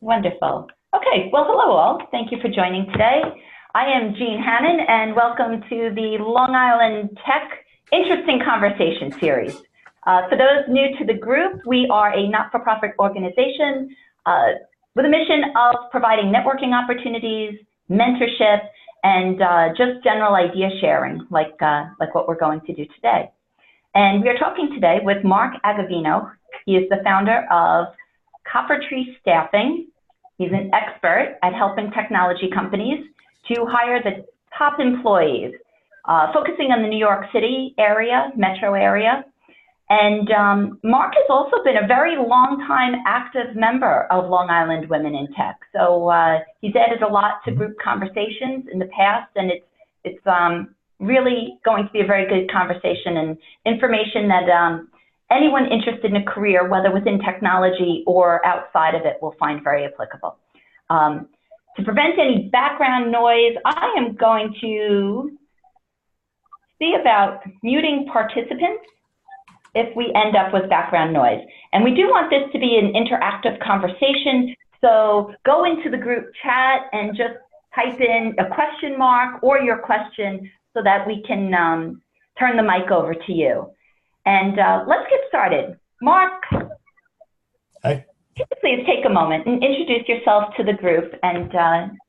Wonderful. Okay, well, hello all. Thank you for joining today. I am Jean Hannon, and welcome to the Long Island Tech Interesting Conversation Series. For those new to the group, we are a not-for-profit organization with a mission of providing networking opportunities, mentorship, and just general idea sharing, like what we're going to do today. And we are talking today with Mark Agovino. He is the founder of Coppertree Staffing. He's an expert at helping technology companies to hire the top employees, focusing on the New York City area, metro area. And Mark has also been a very long-time active member of Long Island Women in Tech. So he's added a lot to group conversations in the past, and it's really going to be a very good conversation and information that anyone interested in a career, whether within technology or outside of it, will find very applicable. To prevent any background noise, I am going to see about muting participants if we end up with background noise. And we do want this to be an interactive conversation, so go into the group chat and just type in a question mark or your question so that we can turn the mic over to you. And let's get started. Mark, hi. Please take a moment and introduce yourself to the group and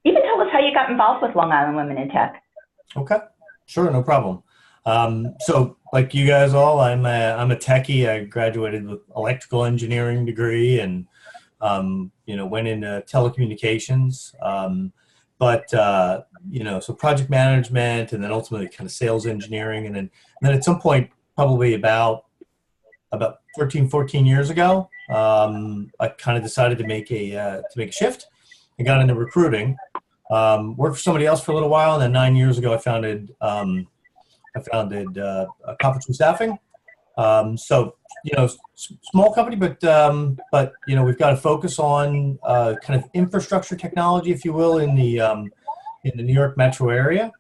even tell us how you got involved with Long Island Women in Tech. Okay, sure, no problem. So like you guys all, I'm a techie. I graduated with electrical engineering degree and went into telecommunications. So project management and then ultimately kind of sales engineering. And then at some point, probably about 13, 14 years ago, I kind of decided to make a shift. I got into recruiting, worked for somebody else for a little while, and then 9 years ago I founded Coppertree Staffing. Small company, but we've got to focus on kind of infrastructure technology, if you will, in the New York metro area.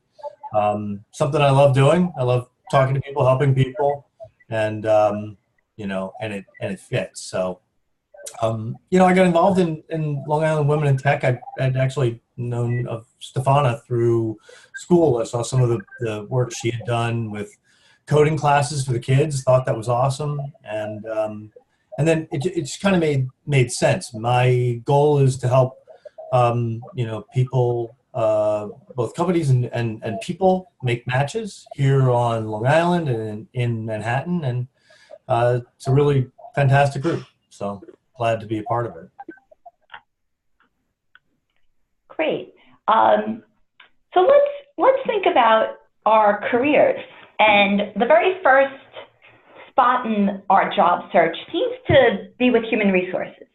Something I love doing. I love talking to people, helping people, and it fits. So, I got involved in Long Island Women in Tech. I'd actually known of Stefana through school. I saw some of the work she had done with coding classes for the kids. Thought that was awesome, and then it just kind of made sense. My goal is to help people. Both companies and people make matches here on Long Island and in Manhattan, and it's a really fantastic group. So glad to be a part of it. Great. So let's think about our careers. And the very first spot in our job search seems to be with human resources.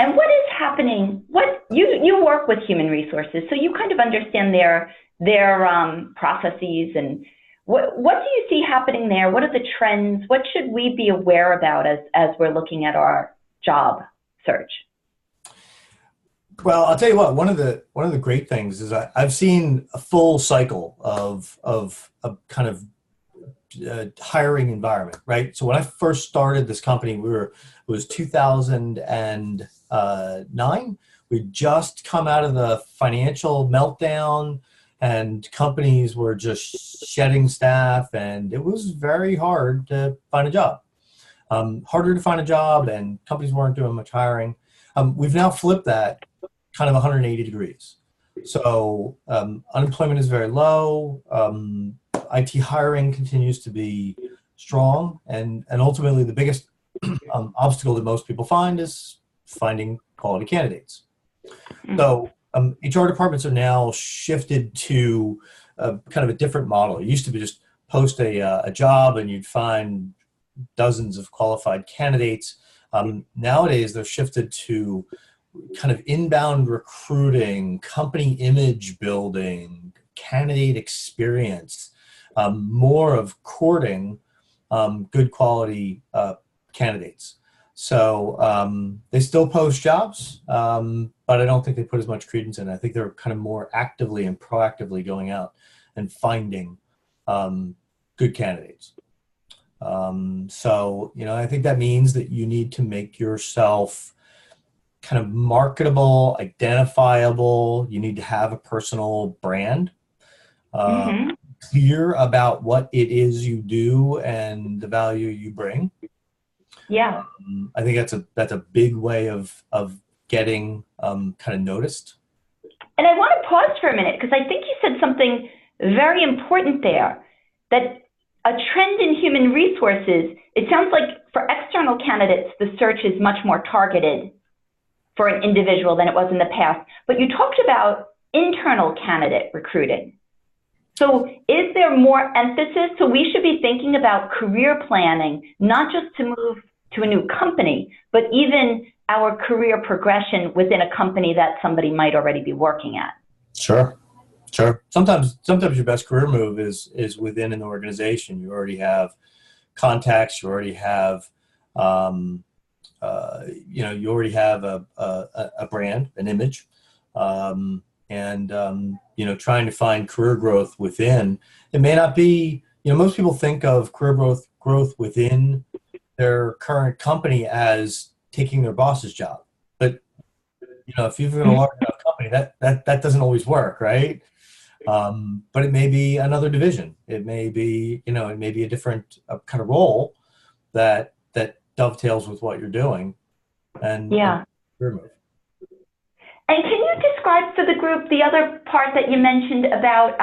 And what is happening? What you work with human resources, so you kind of understand their processes, and what do you see happening there? What are the trends? What should we be aware about as we're looking at our job search? Well, I'll tell you what. One of the great things is I've seen a full cycle of a kind of hiring environment, right? So when I first started this company, it was 2009. We'd just come out of the financial meltdown, and companies were just shedding staff, and it was very hard to find a job. Harder to find a job, and companies weren't doing much hiring. We've now flipped that kind of 180 degrees. So unemployment is very low. IT hiring continues to be strong, and ultimately the biggest obstacle that most people find is finding quality candidates. So HR departments are now shifted to kind of a different model. It used to be just post a job and you'd find dozens of qualified candidates. Nowadays they're shifted to kind of inbound recruiting, company image building, candidate experience, more of courting good quality candidates. So they still post jobs, but I don't think they put as much credence in it. I think they're kind of more actively and proactively going out and finding good candidates. So, I think that means that you need to make yourself kind of marketable, identifiable. You need to have a personal brand, uh, Mm-hmm. clear about what it is you do and the value you bring. Yeah. I think that's a big way of getting kind of noticed. And I want to pause for a minute because I think you said something very important there, that a trend in human resources, it sounds like for external candidates, the search is much more targeted for an individual than it was in the past. But you talked about internal candidate recruiting. So is there more emphasis? So we should be thinking about career planning, not just to move to a new company, but even our career progression within a company that somebody might already be working at. Sure. Sure. Sometimes your best career move is within an organization. You already have contacts. You already have, you already have a brand, an image, and trying to find career growth within. It may not be. Most people think of career growth within their current company as taking their boss's job, but if you've got a large enough company, that doesn't always work, right? But it may be another division. It may be, it may be a different kind of role that dovetails with what you're doing, and Yeah. career move. And can you describe for the group the other part that you mentioned about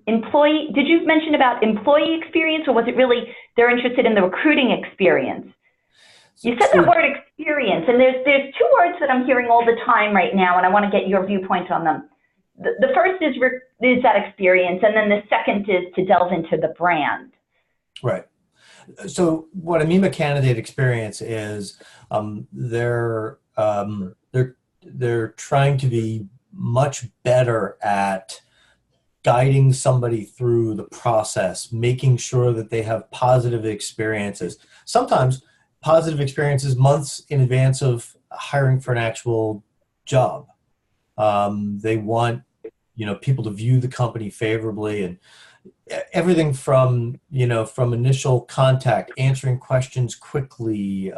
employee? Did you mention about employee experience, or was it really they're interested in the recruiting experience? You said that So, word experience, and there's two words that I'm hearing all the time right now, and I want to get your viewpoint on them. The first is that experience, and then the second is to delve into the brand. right. So what I mean by candidate experience is they're trying to be much better at guiding somebody through the process, making sure that they have positive experiences. Sometimes positive experiences months in advance of hiring for an actual job. They want people to view the company favorably, and everything from from initial contact, answering questions quickly,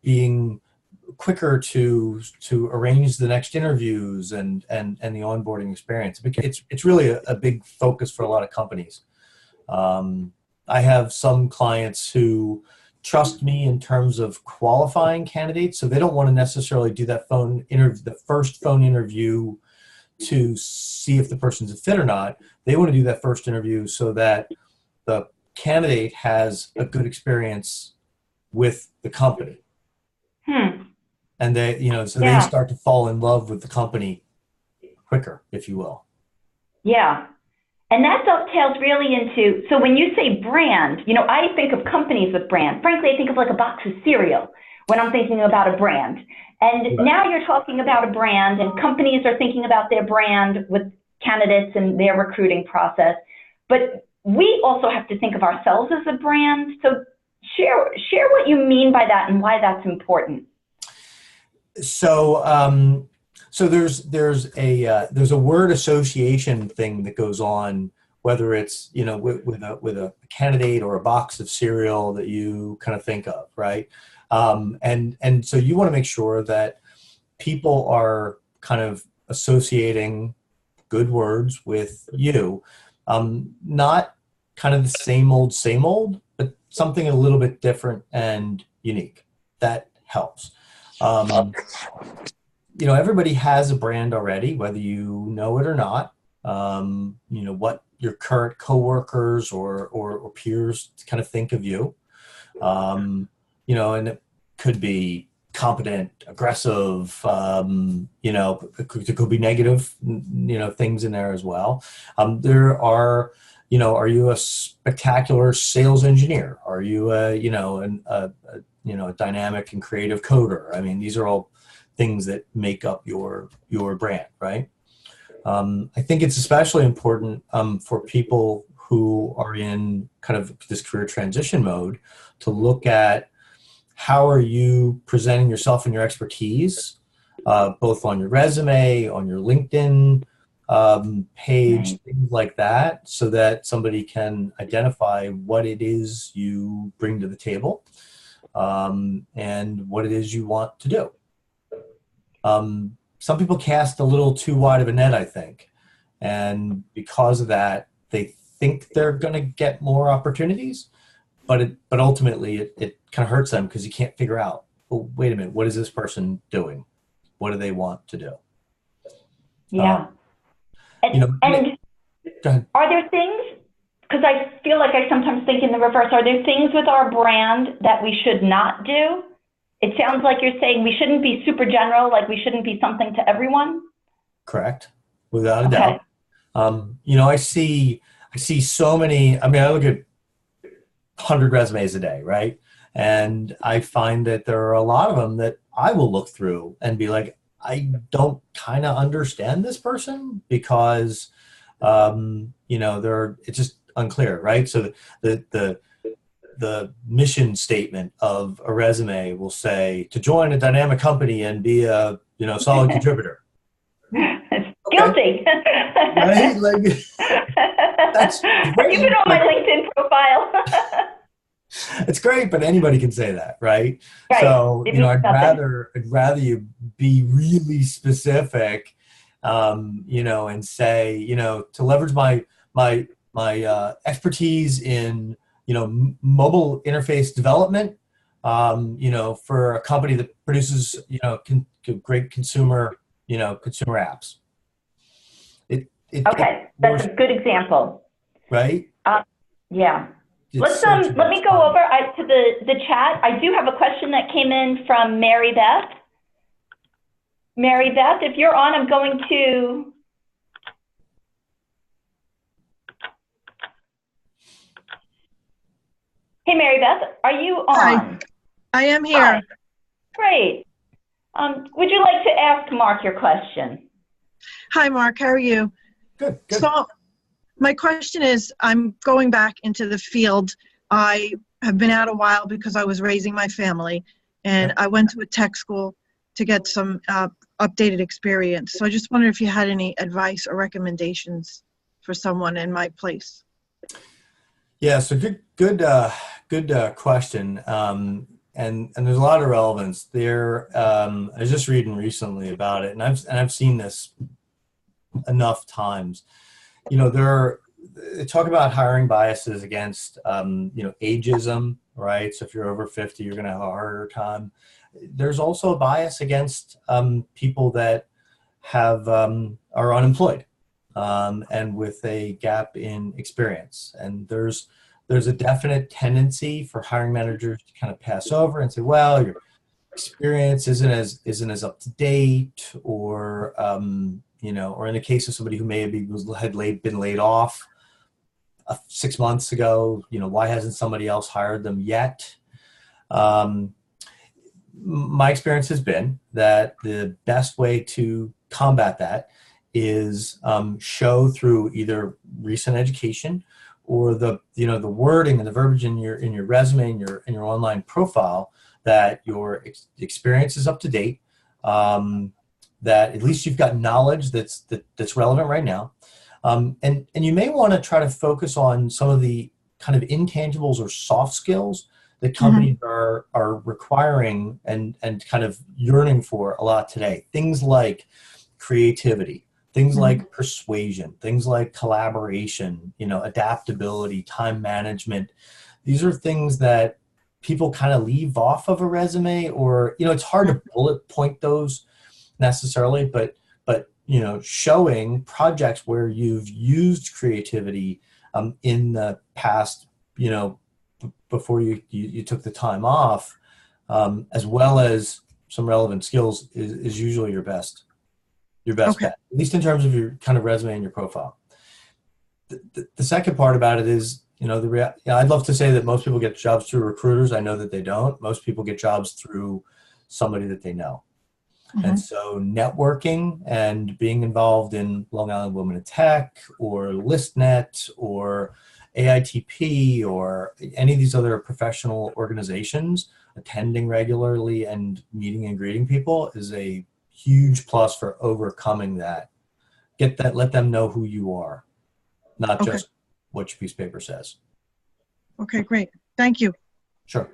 being quicker to arrange the next interviews and the onboarding experience. It's really a big focus for a lot of companies. I have some clients who trust me in terms of qualifying candidates, so they don't want to necessarily do that the first phone interview to see if the person's a fit or not. They want to do that first interview so that the candidate has a good experience with the company. And so they Yeah. start to fall in love with the company quicker, if you will. Yeah. And that dovetails really into, so when you say brand, I think of companies with brand. Frankly, I think of like a box of cereal when I'm thinking about a brand. And Right. now you're talking about a brand, and companies are thinking about their brand with candidates and their recruiting process. But we also have to think of ourselves as a brand. So share what you mean by that and why that's important. So there's a word association thing that goes on, whether it's with a candidate or a box of cereal that you kind of think of, right? And so you want to make sure that people are kind of associating good words with you, not kind of the same old, but something a little bit different and unique. That helps. Um, Everybody has a brand already, whether you know it or not. What your current coworkers or peers kind of think of you. And it could be competent, aggressive, it could be negative, things in there as well. There are, are you a spectacular sales engineer? Are you a dynamic and creative coder? I mean, these are all things that make up your brand, right? I think it's especially important for people who are in kind of this career transition mode to look at how are you presenting yourself and your expertise, both on your resume, on your LinkedIn page, Right. things like that, so that somebody can identify what it is you bring to the table. and what it is you want to do. Some people cast a little too wide of a net, I think. And because of that, they think they're going to get more opportunities, but ultimately it kind of hurts them because you can't figure out, well, wait a minute, what is this person doing? What do they want to do? Yeah. You know, and go ahead. are there things, because I feel like I sometimes think in the reverse, are there things with our brand that we should not do? It sounds like you're saying we shouldn't be super general, like we shouldn't be something to everyone. Correct, without a doubt. You know, I see so many. I mean, I look at 100 resumes a day, right? And I find that there are a lot of them that I will look through and be like, I don't kind of understand this person because, you know, it's just unclear, right? So the mission statement of a resume will say to join a dynamic company and be a, you know, solid contributor. Guilty. Right? Like, that's great. You've been on my LinkedIn profile. It's great, but anybody can say that, right? Right. So, It you know, means I'd rather you be really specific, you know, and say, you know, to leverage my expertise in, you know, mobile interface development, you know, for a company that produces, you know, great consumer, you know, consumer apps. Okay, that's a good example. Right? Yeah. Let me go over to the chat. I do have a question that came in from Mary Beth. Mary Beth, if you're on, I'm going to. Hey, Mary Beth, are you on? Hi, I am here. Hi. Great. Would you like to ask Mark your question? Hi, Mark. How are you? Good. So my question is, I'm going back into the field. I have been out a while because I was raising my family, and I went to a tech school to get some updated experience. So I just wondered if you had any advice or recommendations for someone in my place. Yeah, so good question. And there's a lot of relevance there. I was just reading recently about it, and I've seen this enough times. You know, they talk about hiring biases against, you know, ageism, right? So if you're over 50, you're going to have a harder time. There's also a bias against people that are unemployed and with a gap in experience. And there's a definite tendency for hiring managers to kind of pass over and say, well, your experience isn't as up to date, or you know, or in the case of somebody who maybe been laid off 6 months ago, you know, why hasn't somebody else hired them yet? My experience has been that the best way to combat that is show through either recent education or the wording and the verbiage in your resume and your online profile that your experience is up to date, that at least you've got knowledge that's relevant right now, and you may want to try to focus on some of the kind of intangibles or soft skills that companies are requiring and kind of yearning for a lot today. Things like creativity, things like persuasion, things like collaboration, you know, adaptability, time management. These are things that people kind of leave off of a resume, or, you know, it's hard to bullet point those necessarily, but you know, showing projects where you've used creativity in the past, you know, before you took the time off, as well as some relevant skills is usually your best bet, at least in terms of your kind of resume and your profile. The second part about it is, you know, I'd love to say that most people get jobs through recruiters. I know that they don't. Most people get jobs through somebody that they know. And so networking and being involved in Long Island Women in Tech or ListNet or AITP or any of these other professional organizations, attending regularly and meeting and greeting people is a huge plus for overcoming that. Let them know who you are, not just what your piece of paper says. Okay, great. Thank you. Sure.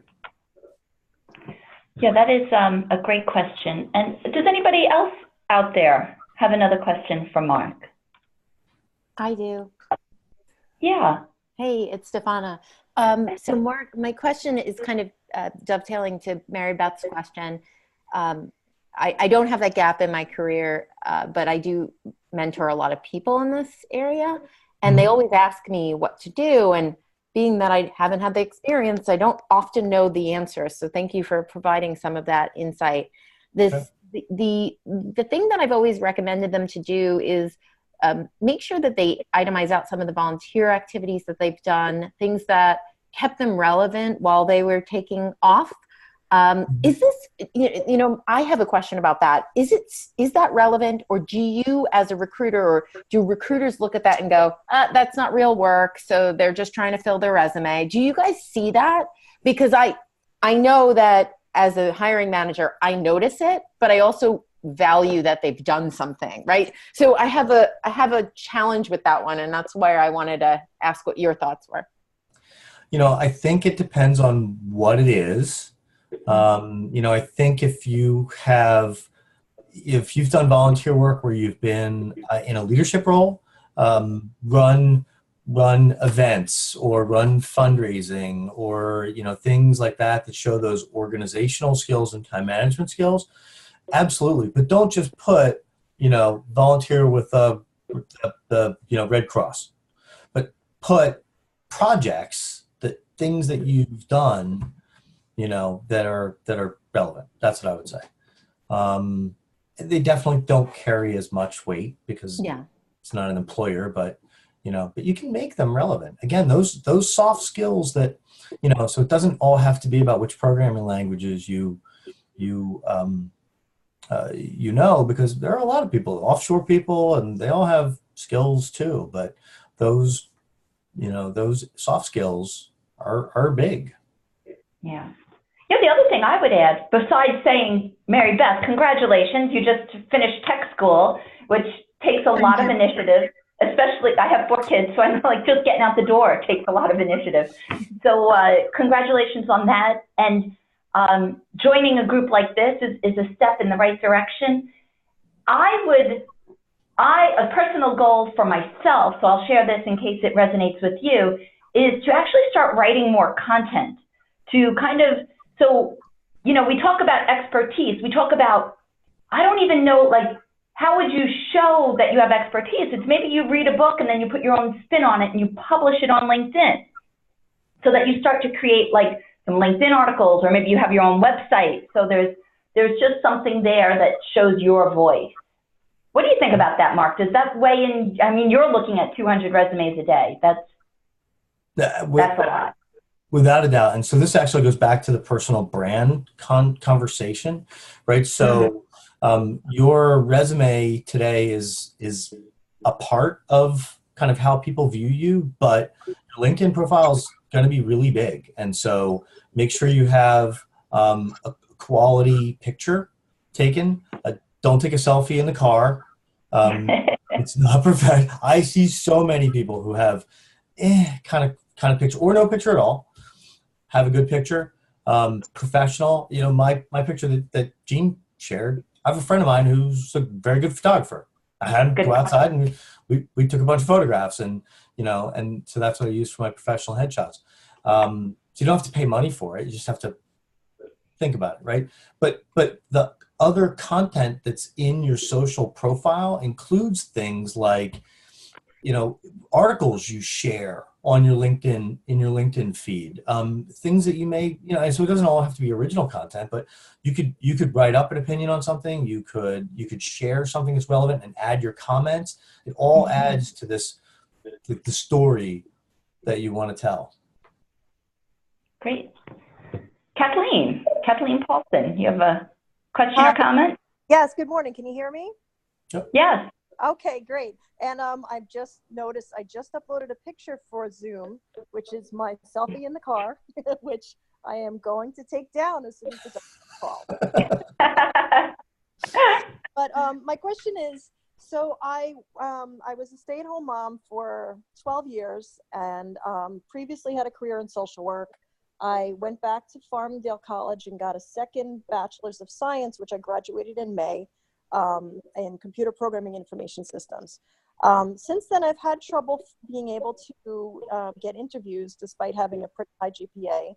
Yeah, that is a great question. And does anybody else out there have another question for Mark? I do. Yeah. Hey, it's Stefana. So Mark, my question is kind of dovetailing to Mary Beth's question. I don't have that gap in my career, but I do mentor a lot of people in this area, and they always ask me what to do. And being that I haven't had the experience, I don't often know the answer. So thank you for providing some of that insight. The thing that I've always recommended them to do is make sure that they itemize out some of the volunteer activities that they've done, things that kept them relevant while they were taking off. Is this, I have a question about that. Is that relevant, or do you as a recruiter, or do recruiters look at that and go, that's not real work, so they're just trying to fill their resume? Do you guys see that? Because I know that as a hiring manager, I notice it, but I also value that they've done something, right? So I have a challenge with that one, and that's where I wanted to ask what your thoughts were. I think it depends on what it is. I think if you've done volunteer work where you've been in a leadership role, run events or run fundraising or, things like that show those organizational skills and time management skills. Absolutely. But don't just put, volunteer with the Red Cross, but put projects, things that you've done, that are relevant. That's what I would say. They definitely don't carry as much weight because it's not an employer, but you can make them relevant. Again, those soft skills that, so it doesn't all have to be about which programming languages because there are a lot of people, offshore people, and they all have skills too, but those soft skills are big. Yeah. The other thing I would add, besides saying, Mary Beth, congratulations, you just finished tech school, which takes a lot of initiative, especially, I have 4 kids, so I'm like, just getting out the door takes a lot of initiative. So congratulations on that. And joining a group like this is a step in the right direction. A personal goal for myself, so I'll share this in case it resonates with you, is to actually start writing more content to kind of, so, we talk about expertise. We talk about, I don't even know, how would you show that you have expertise? It's maybe you read a book and then you put your own spin on it and you publish it on LinkedIn so that you start to create some LinkedIn articles, or maybe you have your own website. So there's just something there that shows your voice. What do you think about that, Mark? Does that weigh in? I mean, you're looking at 200 resumes a day. That's a lot. Without a doubt. And so this actually goes back to the personal brand conversation, right? So your resume today is a part of kind of how people view you, but your LinkedIn profile is going to be really big. And so make sure you have a quality picture taken. Don't take a selfie in the car. It's not perfect. I see so many people who have kind of picture or no picture at all. Have a good picture, professional. My picture that Jean shared, I have a friend of mine who's a very good photographer. I had him go outside and we took a bunch of photographs, and and so that's what I use for my professional headshots. So you don't have to pay money for it. You just have to think about it, right? But the other content that's in your social profile includes things like, articles you share on your LinkedIn, in your LinkedIn feed, things that you may, and so it doesn't all have to be original content, but you could write up an opinion on something. You could share something that's relevant and add your comments. It all adds to this, the story that you want to tell. Great. Kathleen Paulson, you have a question or comment? Yes, good morning. Can you hear me? Yep. Yes. Okay, great. And I've just noticed, I just uploaded a picture for Zoom, which is my selfie in the car, which I am going to take down as soon as the call. But my question is, so I was a stay-at-home mom for 12 years and previously had a career in social work. I went back to Farmingdale College and got a second Bachelor's of Science, which I graduated in May, in computer programming information systems. Since then, I've had trouble being able to get interviews despite having a pretty high GPA.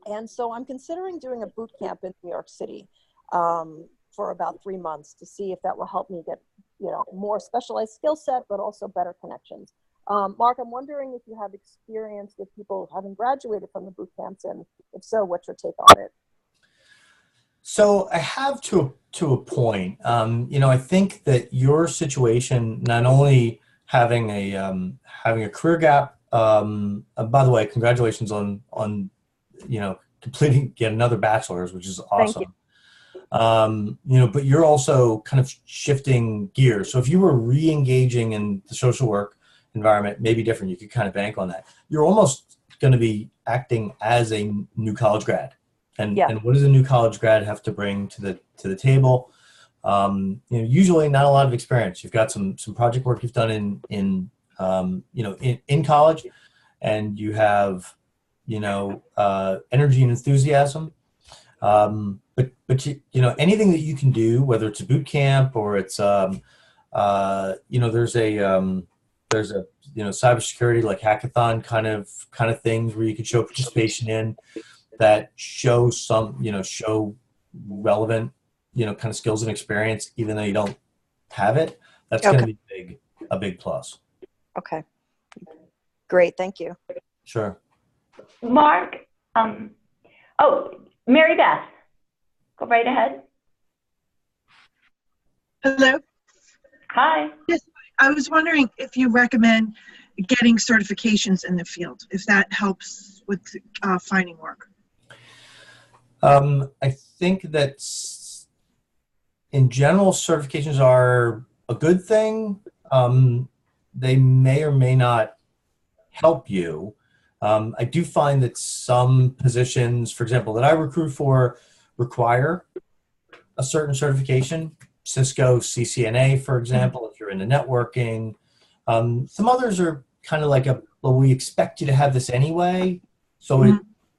And so I'm considering doing a boot camp in New York City for about 3 months to see if that will help me get, more specialized skill set, but also better connections. Mark, I'm wondering if you have experience with people having graduated from the boot camps, and if so, what's your take on it? So I have to a point. I think that your situation, not only having a career gap. By the way, congratulations on completing yet another bachelor's, which is awesome. Thank you. But you're also kind of shifting gears. So if you were re-engaging in the social work environment, maybe different. You could kind of bank on that. You're almost going to be acting as a new college grad. And what does a new college grad have to bring to the table? Usually not a lot of experience. You've got some project work you've done in college, and you have energy and enthusiasm. But anything that you can do, whether it's a boot camp or it's there's a cybersecurity like hackathon kind of things where you could show participation in that show show relevant kind of skills and experience, even though you don't have it. That's going to be a big plus. Okay, great, thank you. Sure. Mark, Mary Beth, go right ahead. Hello. Hi. Yes, I was wondering if you recommend getting certifications in the field, if that helps with finding work. I think that in general, certifications are a good thing. They may or may not help you. I do find that some positions, for example, that I recruit for require a certain certification. Cisco, CCNA, for example, if you're into networking. Some others are kind of like we expect you to have this anyway. So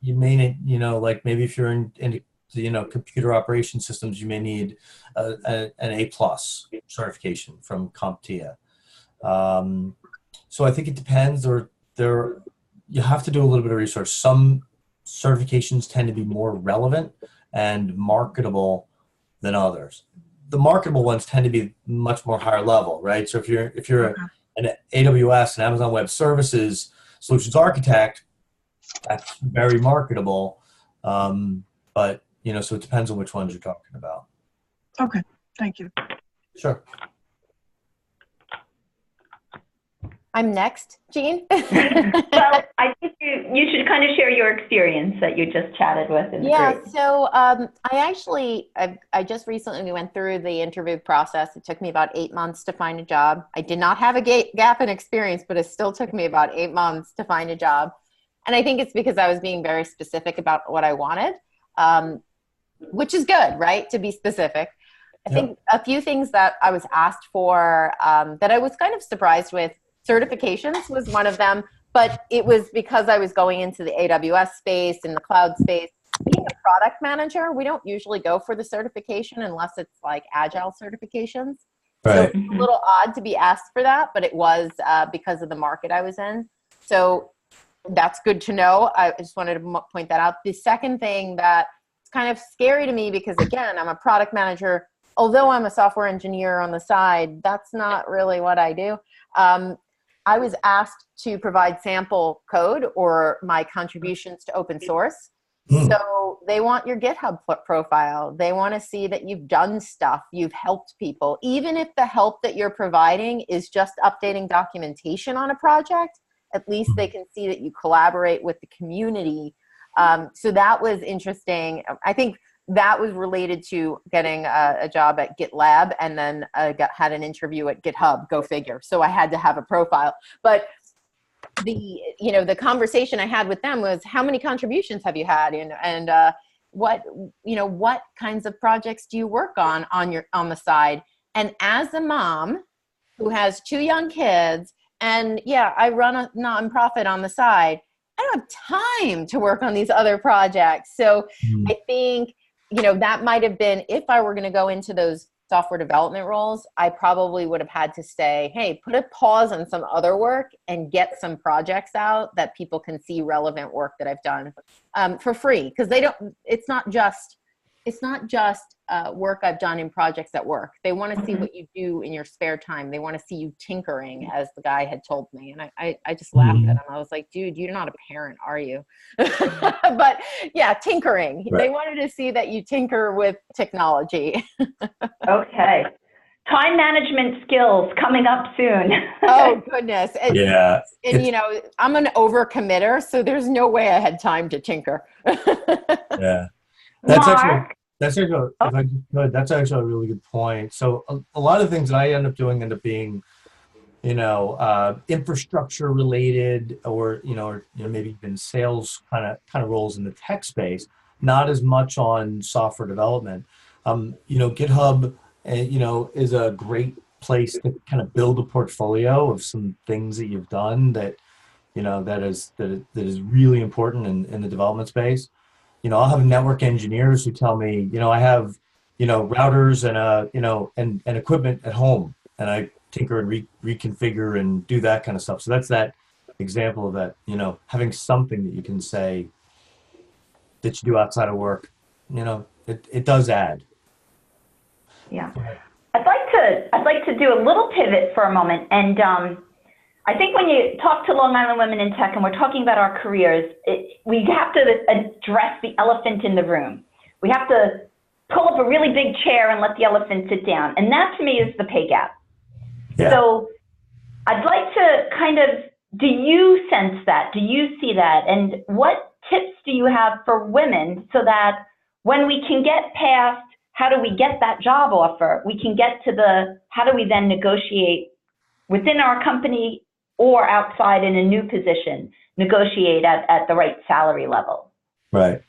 you may need, like maybe if you're in computer operation systems, you may need an A+ certification from CompTIA. So I think it depends. You have to do a little bit of research. Some certifications tend to be more relevant and marketable than others. The marketable ones tend to be much more higher level, right? So if you're an AWS and Amazon Web Services solutions architect, that's very marketable. But so it depends on which ones you're talking about. Okay, thank you. Sure. I'm next, Jean. Well, I think you should kind of share your experience that you just chatted with in the group. So I just recently went through the interview process. It took me about 8 months to find a job. I did not have a gap in experience, but it still took me about 8 months to find a job. And I think it's because I was being very specific about what I wanted, which is good, right? To be specific. I think a few things that I was asked for that I was kind of surprised with. Certifications was one of them, but it was because I was going into the AWS space and the cloud space. Being a product manager, we don't usually go for the certification unless it's like agile certifications. Right. So it's a little odd to be asked for that, but it was because of the market I was in. So that's good to know. I just wanted to point that out. The second thing that's kind of scary to me, because again, I'm a product manager. Although I'm a software engineer on the side, that's not really what I do. I was asked to provide sample code or my contributions to open source. So they want your GitHub profile. They want to see that you've done stuff, you've helped people. Even if the help that you're providing is just updating documentation on a project, at least they can see that you collaborate with the community. So that was interesting. I think that was related to getting a job at GitLab, and then had an interview at GitHub, go figure. So I had to have a profile. But the conversation I had with them was, how many contributions have you had? And what kinds of projects do you work on the side? And as a mom who has 2 young kids, and I run a nonprofit on the side, I don't have time to work on these other projects. So I think, that might have been, if I were going to go into those software development roles, I probably would have had to say, hey, put a pause on some other work and get some projects out that people can see relevant work that I've done for free. Because it's not just work I've done in projects at work. They want to see what you do in your spare time. They want to see you tinkering, as the guy had told me. And I just laughed at him. I was like, dude, you're not a parent, are you? But yeah, tinkering. Right. They wanted to see that you tinker with technology. Okay. Time management skills coming up soon. Oh, goodness. Yeah. And, I'm an overcommitter, so there's no way I had time to tinker. Yeah. That's actually a really good point. So a lot of things that I end up doing end up being, infrastructure related, or maybe even sales kind of roles in the tech space. Not as much on software development. GitHub, is a great place to kind of build a portfolio of some things that you've done that is really important in the development space. I'll have network engineers who tell me, I have, routers and and equipment at home, and I tinker and reconfigure and do that kind of stuff. So that's that example of that, having something that you can say that you do outside of work, it does add. Yeah. I'd like to do a little pivot for a moment. And I think when you talk to Long Island women in tech and we're talking about our careers, we have to address the elephant in the room. We have to pull up a really big chair and let the elephant sit down. And that to me is the pay gap. Yeah. So I'd like to do you sense that? Do you see that? And what tips do you have for women so that when we can get past how do we get that job offer, we can get to how do we then negotiate within our company or outside in a new position, negotiate at the right salary level? Right.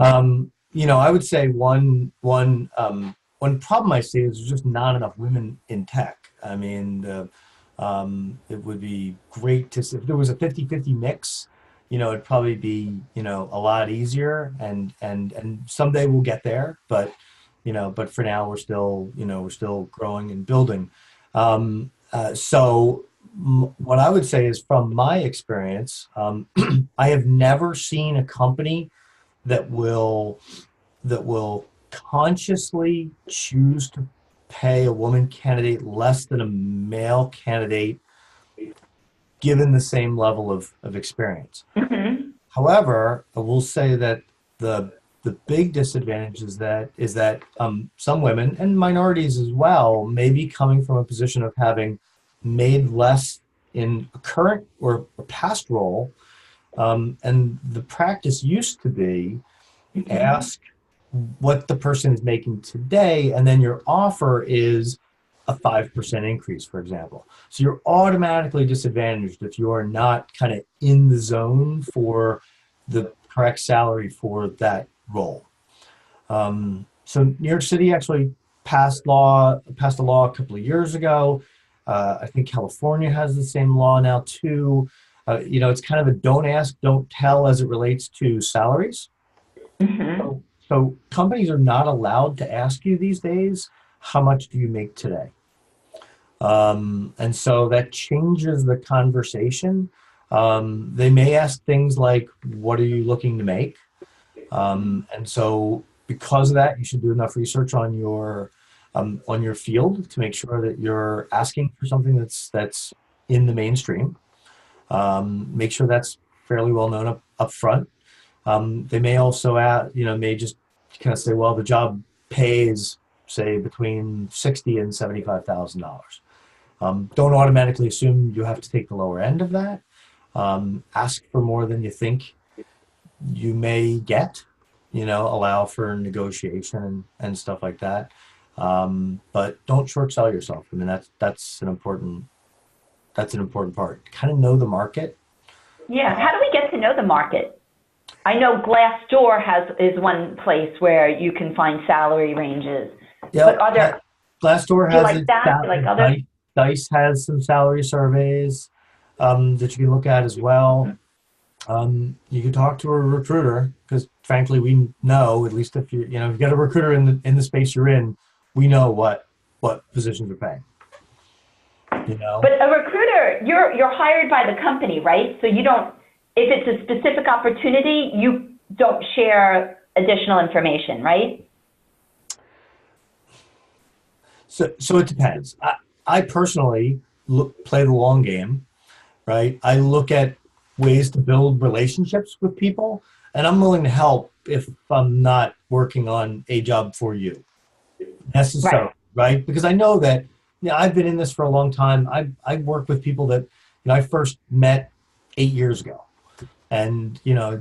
I would say one problem I see is there's just not enough women in tech. I mean, it would be great to see if there was a 50-50 mix. It'd probably be a lot easier, and someday we'll get there. But for now we're still growing and building. So what I would say is, from my experience, I have never seen a company that will consciously choose to pay a woman candidate less than a male candidate given the same level of experience. Mm-hmm. However, I will say that the big disadvantage is that some women, and minorities as well, may be coming from a position of having made less in a current or past role, and the practice used to be ask what the person is making today, and then your offer is a 5% increase, for example. So you're automatically disadvantaged if you are not kind of in the zone for the correct salary for that role. So New York City actually passed a law a couple of years ago. I think California has the same law now too. It's kind of a don't ask, don't tell as it relates to salaries. Mm-hmm. So companies are not allowed to ask you these days, how much do you make today? And so that changes the conversation. They may ask things like, what are you looking to make? And so because of that, you should do enough research on your field to make sure that you're asking for something that's in the mainstream. Make sure that's fairly well known up front. They may also may just kind of say, well, the job pays, say, between $60,000 and $75,000. Don't automatically assume you have to take the lower end of that. Ask for more than you think you may get. Allow for negotiation and stuff like that. But don't short sell yourself. I mean, that's an important part. Kind of know the market. Yeah. How do we get to know the market? I know Glassdoor is one place where you can find salary ranges. Yeah. But are there? Glassdoor has like that? Like other? Dice has some salary surveys that you can look at as well. You can talk to a recruiter because, frankly, we know, at least if if you've got a recruiter in the space you're in, we know what positions are paying. But a recruiter, you're hired by the company, right? So you don't, if it's a specific opportunity, you don't share additional information, right? So it depends. I personally play the long game, right? I look at ways to build relationships with people, and I'm willing to help if I'm not working on a job for you necessarily, right? Because I know that I've been in this for a long time. I work with people that I first met 8 years ago, and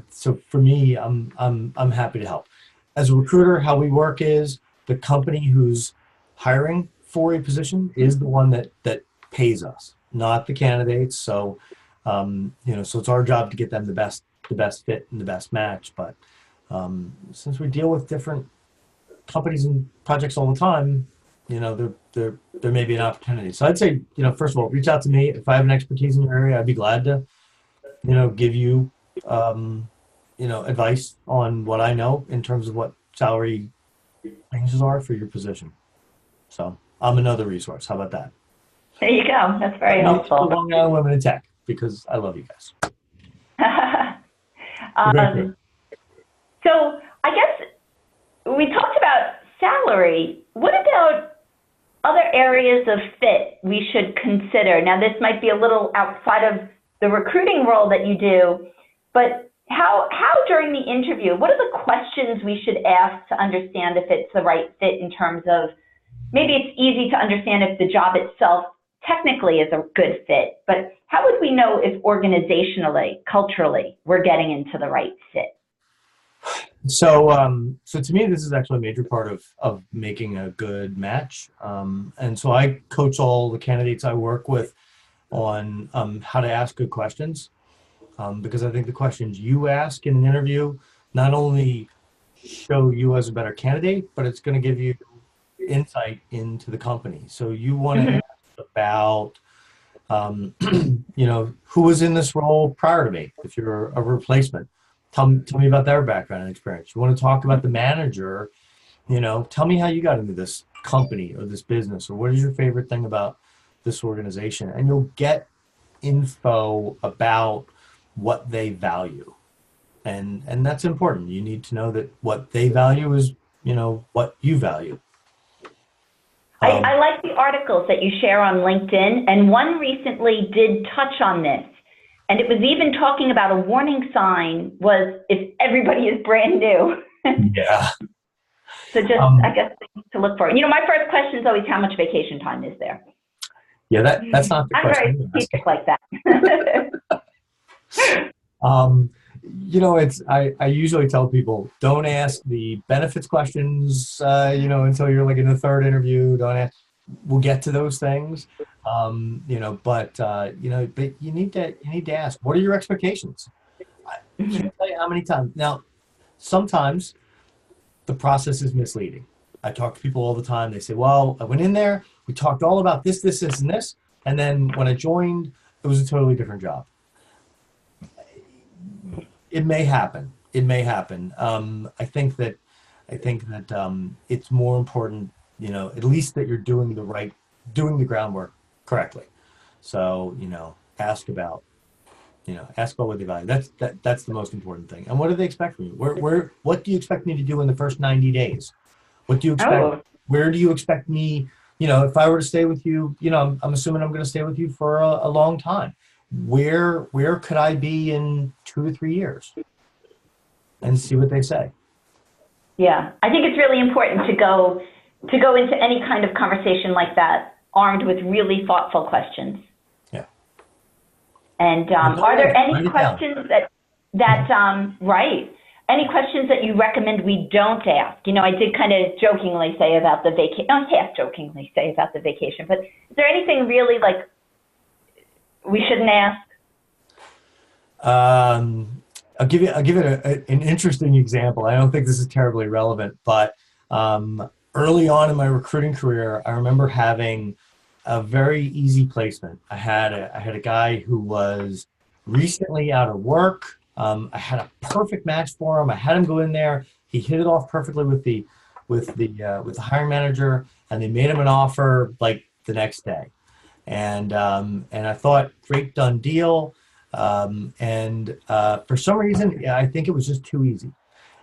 so for me, I'm happy to help. As a recruiter, how we work is the company who's hiring for a position is the one that pays us, not the candidates. So so it's our job to get them the best fit and the best match. But since we deal with different companies and projects all the time, there may be an opportunity. So I'd say, first of all, reach out to me. If I have an expertise in your area, I'd be glad to, give you, advice on what I know in terms of what salary ranges are for your position. So I'm another resource. How about that? There you go. That's very helpful. Long Island Women in Tech, because I love you guys. So I guess we talked about salary. What about other areas of fit we should consider? Now, this might be a little outside of the recruiting role that you do, but how during the interview, what are the questions we should ask to understand if it's the right fit in terms of, maybe it's easy to understand if the job itself technically is a good fit, but how would we know if organizationally, culturally, we're getting into the right fit? So to me, this is actually a major part of making a good match. And so I coach all the candidates I work with on how to ask good questions, because I think the questions you ask in an interview not only show you as a better candidate, but it's going to give you insight into the company. So you want to ask about, who was in this role prior to me, if you're a replacement. Tell me about their background and experience. You want to talk about the manager, tell me how you got into this company or this business, or what is your favorite thing about this organization? And you'll get info about what they value. And that's important. You need to know that what they value is, what you value. I like the articles that you share on LinkedIn, and one recently did touch on this. And it was even talking about a warning sign was if everybody is brand new. Yeah. So just, I guess, to look for. My first question is always, how much vacation time is there? Yeah, that's not the question. I'm very strategic like that. I usually tell people, don't ask the benefits questions, until you're like in the third interview. Don't ask. We'll get to those things. But you need to ask, what are your expectations? I can't tell you how many times. Now, sometimes the process is misleading. I talk to people all the time. They say, well, I went in there, we talked all about this, and this, and then when I joined, it was a totally different job. It may happen. I think that it's more important, at least that you're doing the groundwork correctly. So, ask about what they value. That's the most important thing. And what do they expect from you? What do you expect me to do in the first 90 days? What do you expect? Oh. Where do you expect me, if I were to stay with you, I'm assuming I'm going to stay with you for a long time. Where could I be in 2 to 3 years? And see what they say. Yeah, I think it's really important to go into any kind of conversation like that armed with really thoughtful questions. Yeah. And are there any questions any questions that you recommend we don't ask? I did kind of jokingly say about the vacation, half jokingly say about the vacation, but is there anything really like we shouldn't ask? I'll give it an interesting example. I don't think this is terribly relevant, but early on in my recruiting career, I remember having a very easy placement. I had a guy who was recently out of work. I had a perfect match for him. I had him go in there. He hit it off perfectly with the hiring manager, and they made him an offer like the next day. And I thought, great, done deal. For some reason, yeah, I think it was just too easy.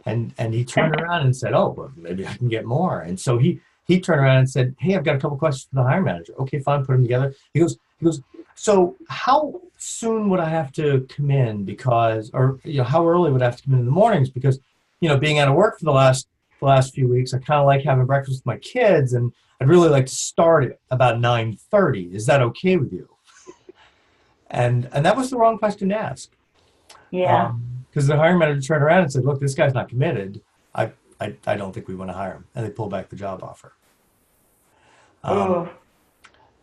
And he turned around and said, "Oh, well, maybe I can get more." And so he turned around and said, "Hey, I've got a couple questions for the hiring manager." Okay, fine, put them together. He goes, "So how soon would I have to come in? Because, or how early would I have to come in the mornings? Because, being out of work for the last few weeks, I kind of like having breakfast with my kids, and I'd really like to start at about 9:30. Is that okay with you?" And that was the wrong question to ask. Yeah. Because the hiring manager turned around and said, "Look, this guy's not committed. I don't think we want to hire him," and they pulled back the job offer.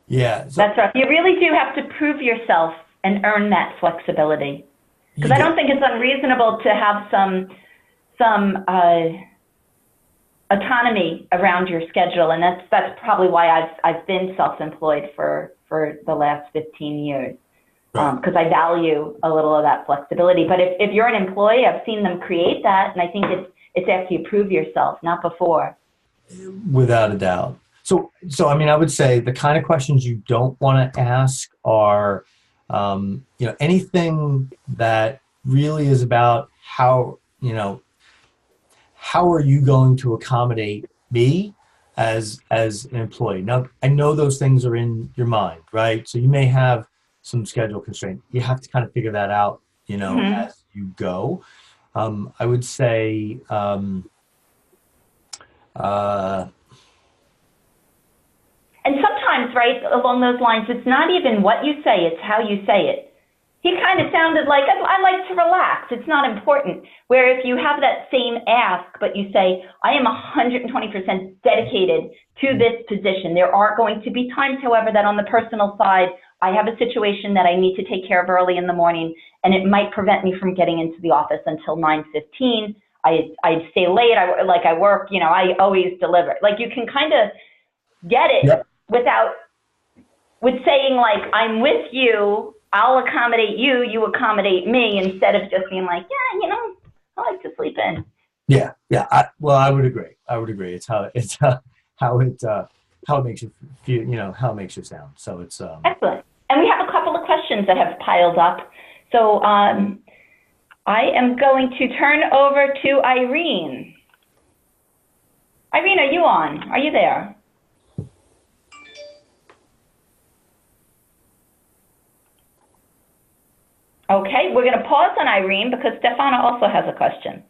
Yeah, so, that's right. You really do have to prove yourself and earn that flexibility. Because I don't think it's unreasonable to have some autonomy around your schedule, and that's probably why I've been self-employed for the last 15 years. Because I value a little of that flexibility. But if you're an employee, I've seen them create that, and I think it's after you prove yourself, not before. Without a doubt. So I mean, I would say the kind of questions you don't want to ask are, anything that really is about how are you going to accommodate me as an employee. Now, I know those things are in your mind, right? So you may have some schedule constraint. You have to kind of figure that out, as you go. I would say, and sometimes, right, along those lines, it's not even what you say, it's how you say it. He kind of sounded like, I like to relax, it's not important. Where if you have that same ask, but you say, I am 120% dedicated to this position. There are going to be times, however, that on the personal side, I have a situation that I need to take care of early in the morning, and it might prevent me from getting into the office until 9:15. I'd stay late, I work, I always deliver. Like, you can kind of get it. Yep. With saying, like, I'm with you, I'll accommodate you, you accommodate me, instead of just being like, yeah, I like to sleep in. Yeah. I would agree. It's how it makes you feel, how it makes you sound. So it's excellent. And we have a couple of questions that have piled up. So I am going to turn over to Irene. Irene, are you on? Are you there? Okay, we're going to pause on Irene because Stefana also has a question.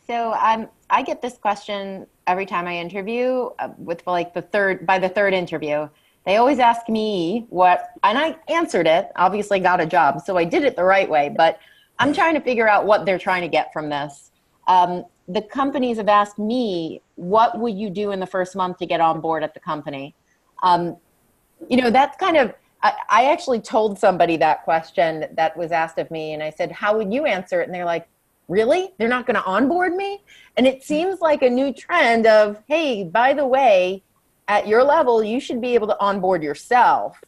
So I get this question every time I interview with like the third interview. They always ask me and I answered it, obviously got a job, so I did it the right way, but I'm trying to figure out what they're trying to get from this. The companies have asked me, what would you do in the first month to get on board at the company? That's kind of, I actually told somebody that question that was asked of me, and I said, how would you answer it? And they're like, really? They're not going to onboard me? And it seems like a new trend of, hey, by the way, at your level, you should be able to onboard yourself.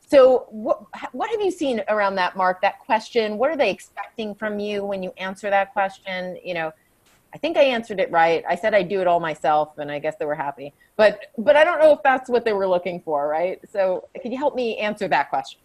So what have you seen around that, Mark, that question? What are they expecting from you when you answer that question? I think I answered it right. I said I'd do it all myself, and I guess they were happy. But I don't know if that's what they were looking for, right? So can you help me answer that question?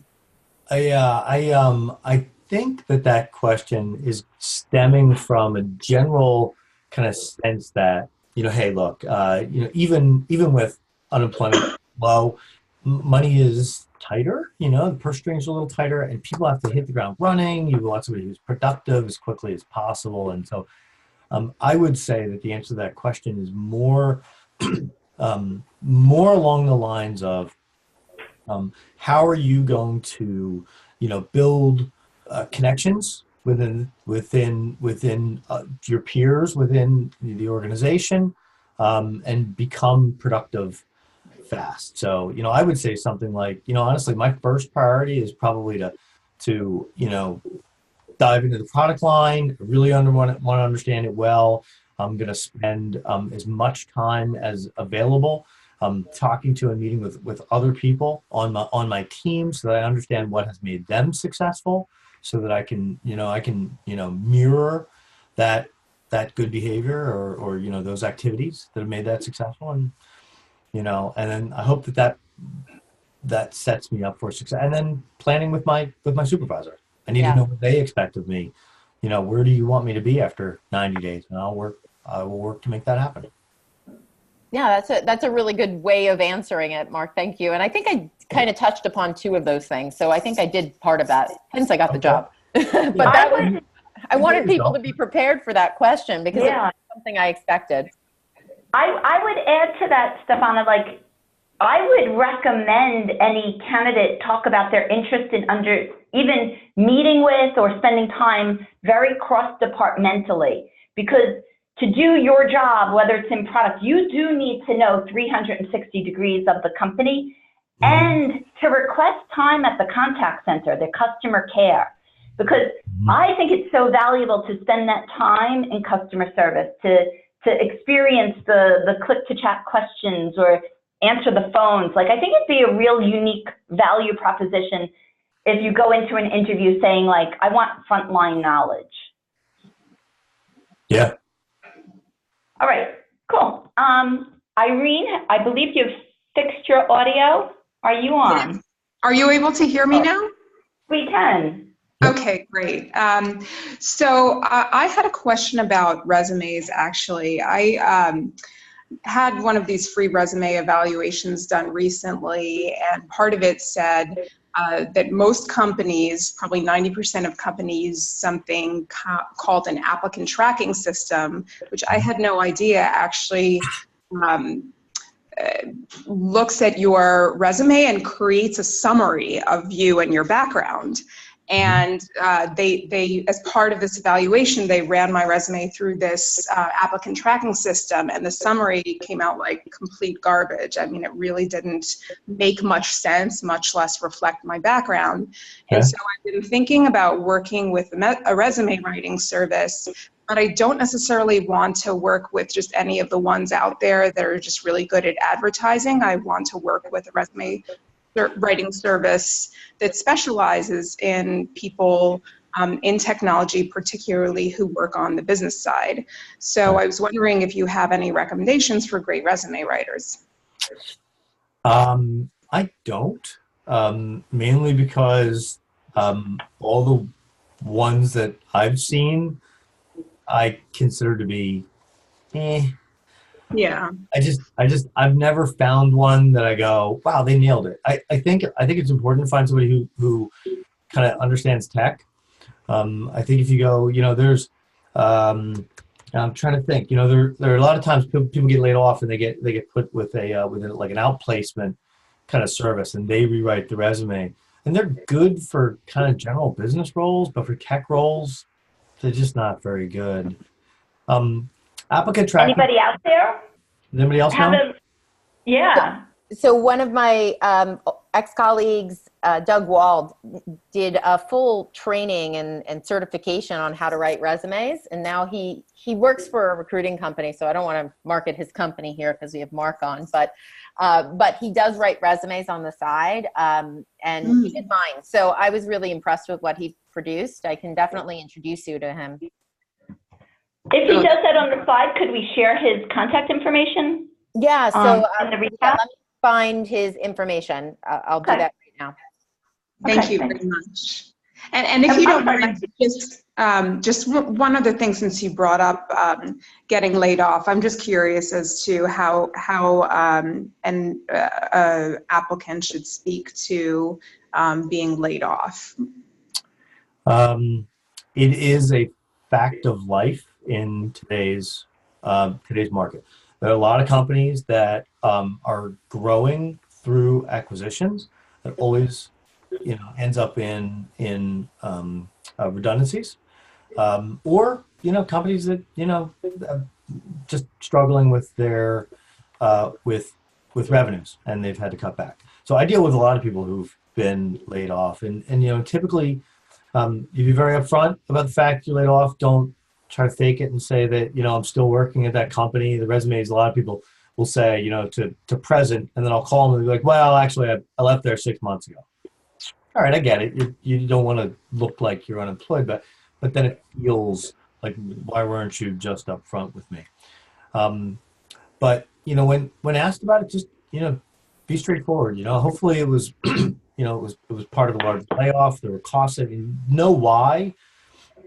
I think that question is stemming from a general kind of sense that, hey, look, even with unemployment low, money is tighter, the purse strings are a little tighter, and people have to hit the ground running. You want somebody who's productive as quickly as possible. And so I would say that the answer to that question is more along the lines of how are you going to, build connections within your peers within the organization, and become productive fast. So, I would say something like, honestly, my first priority is probably to dive into the product line, really want to understand it well. I'm going to spend as much time as available talking to and meeting with other people on my team so that I understand what has made them successful. so that I can mirror that good behavior or those activities that have made that successful, and and then I hope that sets me up for success. And then planning with my supervisor. I need to know what they expect of me. Where do you want me to be after 90 days? And I will work to make that happen. Yeah, that's a really good way of answering it, Mark. Thank you. And I think I kind of touched upon two of those things. So I think I did part of that, hence I got the job. But I wanted people to be prepared for that question because it was something I expected. I would add to that, Stefana, like, I would recommend any candidate talk about their interest in even meeting with or spending time very cross-departmentally, because to do your job, whether it's in product, you do need to know 360 degrees of the company, and to request time at the contact center, the customer care, because I think it's so valuable to spend that time in customer service, to experience the click-to-chat questions or answer the phones. Like, I think it'd be a real unique value proposition if you go into an interview saying, like, I want frontline knowledge. Yeah. All right, cool. Irene, I believe you've fixed your audio. Are you on? Yes. Are you able to hear me now? We can. Okay, great. So I had a question about resumes, actually. I had one of these free resume evaluations done recently, and part of it said that most companies, probably 90% of companies, use something called an applicant tracking system, which I had no idea actually looks at your resume and creates a summary of you and your background. And they, as part of this evaluation, they ran my resume through this applicant tracking system, and the summary came out like complete garbage. I mean, it really didn't make much sense, much less reflect my background. Yeah. And so I've been thinking about working with a resume writing service, but I don't necessarily want to work with just any of the ones out there that are just really good at advertising. I want to work with a resume writing service that specializes in people in technology, particularly who work on the business side. So I was wondering if you have any recommendations for great resume writers. I don't, mainly because all the ones that I've seen, I consider to be, Yeah. I've never found one that I go, wow, they nailed it. I think it's important to find somebody who kind of understands tech. I think if you go, there's, I'm trying to think, there are a lot of times people get laid off and they get put with like an outplacement kind of service, and they rewrite the resume, and they're good for kind of general business roles, but for tech roles, they're just not very good. Applicant tracking. Anybody out there? Does anybody else know? Yeah. So one of my ex-colleagues, Doug Wald, did a full training and certification on how to write resumes, and now he works for a recruiting company. So I don't want to market his company here because we have Mark on, but he does write resumes on the side, and he did mine. So I was really impressed with what he produced. I can definitely introduce you to him. If he does that on the side, could we share his contact information? Yeah, so in the recap? let me find his information. I'll do that right now. Thank you very much. And if you don't mind, just one other thing, since you brought up getting laid off, I'm just curious as to how an applicant should speak to being laid off. It is a fact of life in today's market. There are a lot of companies that are growing through acquisitions that always, ends up in redundancies, or companies that just struggling with their with revenues, and they've had to cut back. So I deal with a lot of people who've been laid off, and typically you be very upfront about the fact you're laid off. Don't try to fake it and say that, I'm still working at that company. The resumes, a lot of people will say, to present, and then I'll call them and be like, well, actually, I left there 6 months ago. all right, I get it. You don't want to look like you're unemployed, but then it feels like, why weren't you just up front with me? Um, but when asked about it, just be straightforward. Hopefully it was it was part of the large layoff. There were costs. That you know why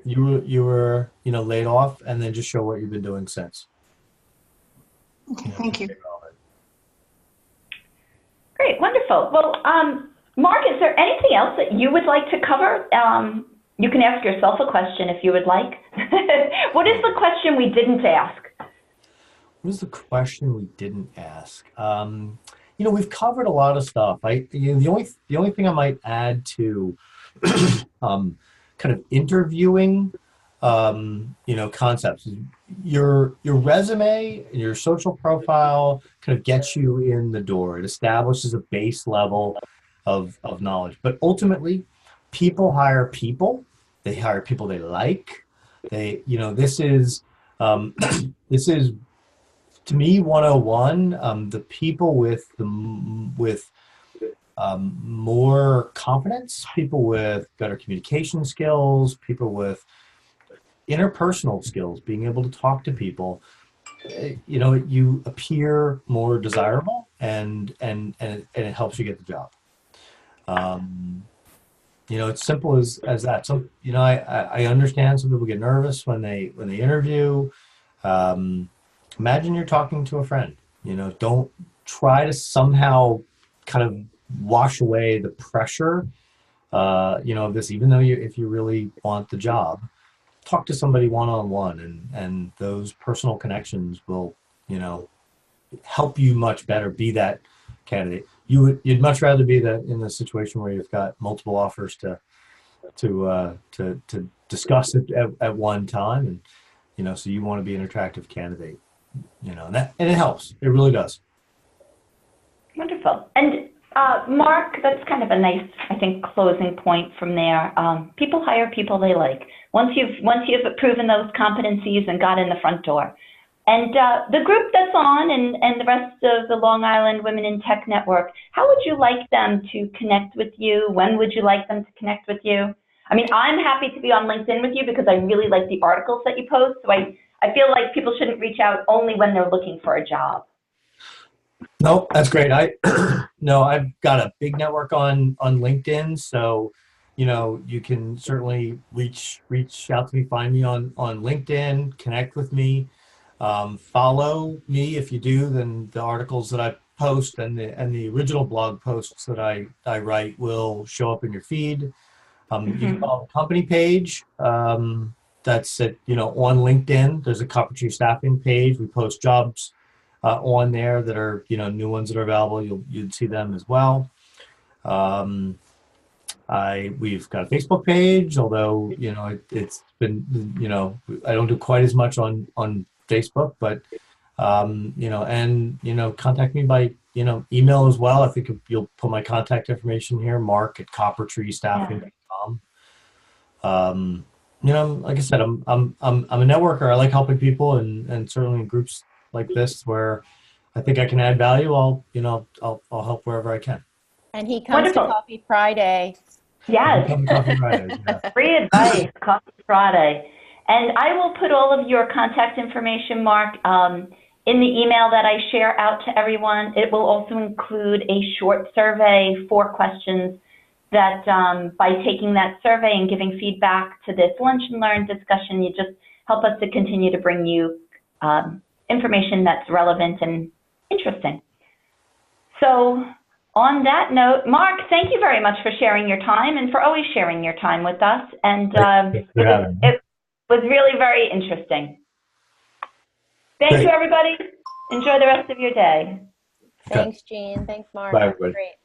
you were laid off, and then just show what you've been doing since. Okay, thank you. Great, wonderful. Well, Mark, is there anything else that you would like to cover? You can ask yourself a question if you would like. What is the question we didn't ask? What is the question we didn't ask? We've covered a lot of stuff. The only thing I might add to kind of interviewing, concepts. Your resume and your social profile kind of gets you in the door. It establishes a base level of knowledge. But ultimately, people hire people. They hire people they like. This is this is to me 101. The people with more confidence, people with better communication skills, people with interpersonal skills, being able to talk to people, you appear more desirable, and it helps you get the job. It's simple as that. So I understand some people get nervous when they interview. Imagine you're talking to a friend. Don't try to somehow kind of wash away the pressure of this, even though if you really want the job. Talk to somebody one-on-one, and those personal connections will, help you much better be that candidate. You'd much rather be in the situation where you've got multiple offers to discuss it at one time, and so you want to be an attractive candidate, and it helps. It really does. Wonderful. And Mark, that's kind of a nice, I think, closing point from there. People hire people they like. Once you've proven those competencies and got in the front door. And the group that's on and the rest of the Long Island Women in Tech Network, how would you like them to connect with you? When would you like them to connect with you? I mean, I'm happy to be on LinkedIn with you because I really like the articles that you post. So I feel like people shouldn't reach out only when they're looking for a job. No, that's great. I've got a big network on LinkedIn, so you can certainly reach out to me, find me on LinkedIn, connect with me, follow me. If you do, then the articles that I post and the original blog posts that I write will show up in your feed. You can follow the company page. That's on LinkedIn. There's a Coppertree staffing page. We post jobs on there that are new ones that are available. You'd see them as well. We've got a Facebook page, although it's been I don't do quite as much on Facebook, but contact me by email as well. I think you'll put my contact information here, mark@coppertreestaffing.com. Like I said, I'm a networker. I like helping people, and certainly in groups like this where I think I can add value, I'll help wherever I can. And he comes to Coffee Friday. Yes. Coffee Fridays, yeah. Free advice, Coffee Friday. And I will put all of your contact information, Mark, in the email that I share out to everyone. It will also include a short survey, 4 questions that by taking that survey and giving feedback to this Lunch and Learn discussion, you just help us to continue to bring you information that's relevant and interesting. So on that note, Mark, thank you very much for sharing your time and for always sharing your time with us. And it was really very interesting. Thank you, everybody. Enjoy the rest of your day. Thanks, Jean. Thanks, Mark. Bye, everybody. Great.